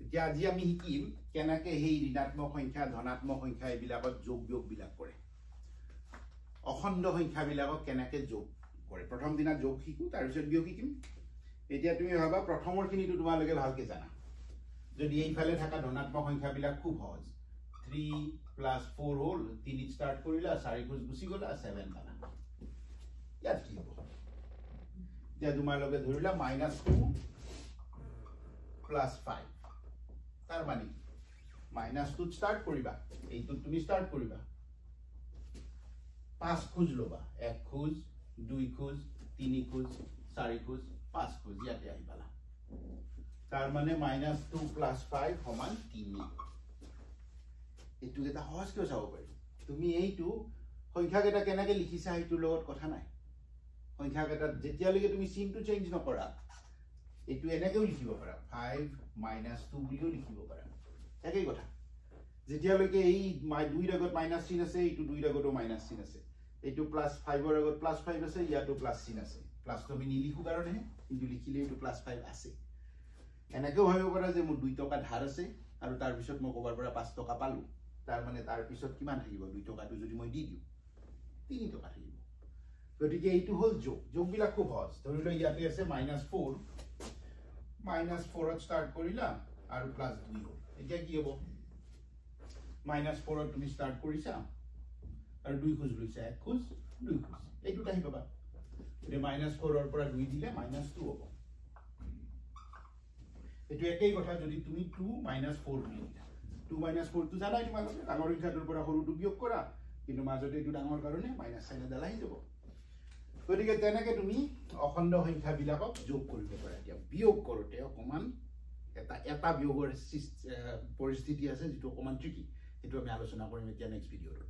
এতিয়া আজি আমি শিকিম কেনেকৈ সেই ঋণাত্মক সংখ্যা ধনাত্মক সংখ্যা এইবিলাকত যোগ বিয়োগ বিলাক কৰে অখণ্ড সংখ্যাবিলাকক কেনেকৈ যোগ কৰে প্ৰথম দিনা যোগ শিকো তাৰ পিছত বিয়োগ শিকিম এতিয়া তুমি ভাবা প্ৰথমৰখিনিটো তোমালোকে ভালকে জানা যদি এইফালে থকা ধনাত্মক সংখ্যাবিলাক খুব সহজ 3 + 4 হল 3 স্টার্ট কৰিলা 4 খোজ গুছি গলা 7 পালা ইয়াত কি হ'ব এতিয়া তোমালোকে ধৰিলা -2 + 5 তাৰ মানে -2 স্টাৰ্ট কৰিবা এইটো তুমি স্টাৰ্ট কৰিবা 5 খোজ লবা 1 খোজ 2 খোজ 3 খোজ 4 খোজ 5 খোজ ইয়াতে আহি পালা তাৰ মানে -2 + 5 = 3 এইটো এটা সহজ কিয় চাব পাৰি তুমি এইটো সংখ্যাকেইটা কেনেকৈ লিখিছা এইটোৰ লগত কথা নাই সংখ্যাকেইটা যেতিয়ালৈকে তুমি চিনটো চেঞ্জ নকৰা এইটো এনেকৈও লিখিব পাৰা 5 - 2 বুলিও লিখিব পাৰা একেই কথা যেতিয়ালৈকে এই 2 ৰ আগত মাইনাস চিন আছে এইটো 2 ৰ আগতো মাইনাস চিন আছে এইটো +5 ৰ আগত +5 আছে ইয়াতো প্লাস চিন আছে প্লাসটো আমি নিলিখো কাৰণে কিন্তু লিখিলে এইটো +5 আছে এনেকৈও ভাবিব পাৰা যে মোৰ 2 টকা ধাৰ আছে আৰু তাৰ পিছত মই কবাৰ পৰা 5 টকা পালো তাৰ মানে তাৰ পিছত কিমান থাকিব 2 টকাটো যদি মই দি দিও 3 টকা থাকিব গতিকে এইটো হল যোগ বিলাক খুব সহজ ধৰি লও ইয়াতে আছে -4 -4 ত স্টাৰ্ট কৰিলা আৰু +2 হল এতিয়া কি হ'ব -4 ত তুমি স্টাৰ্ট কৰিছা আৰু 2 খোজ লৈছা 1 খোজ 2 খোজ এইটো আহি পাবা এতিয়া -4 ৰ পৰা 2 দিলে -2 হ'ব এইটো একেই কথা যদি তুমি 2 - 4 বুলি লিখা 2 - 4 টো জানাই তোমালোকে ডাঙৰ সংখ্যাটোৰ পৰা সৰুটো বিয়োগ কৰা কিন্তু মাজতে এইটো ডাঙৰ কাৰণে মাইনাস সাইন এডাল আহি যাব গতিকে তেনেকৈ তুমি অখণ্ড সংখ্যাবিলাকক যোগ কৰিব পাৰা এতিয়া বিয়োগ কৰোতে অকমান এটা বিয়োগৰ পৰিস্থিতি আছে যেটো অকমান ট্ৰিকি এটো আমি আলোচনা কৰিম এতিয়া নেক্সট ভিডিঅ'ত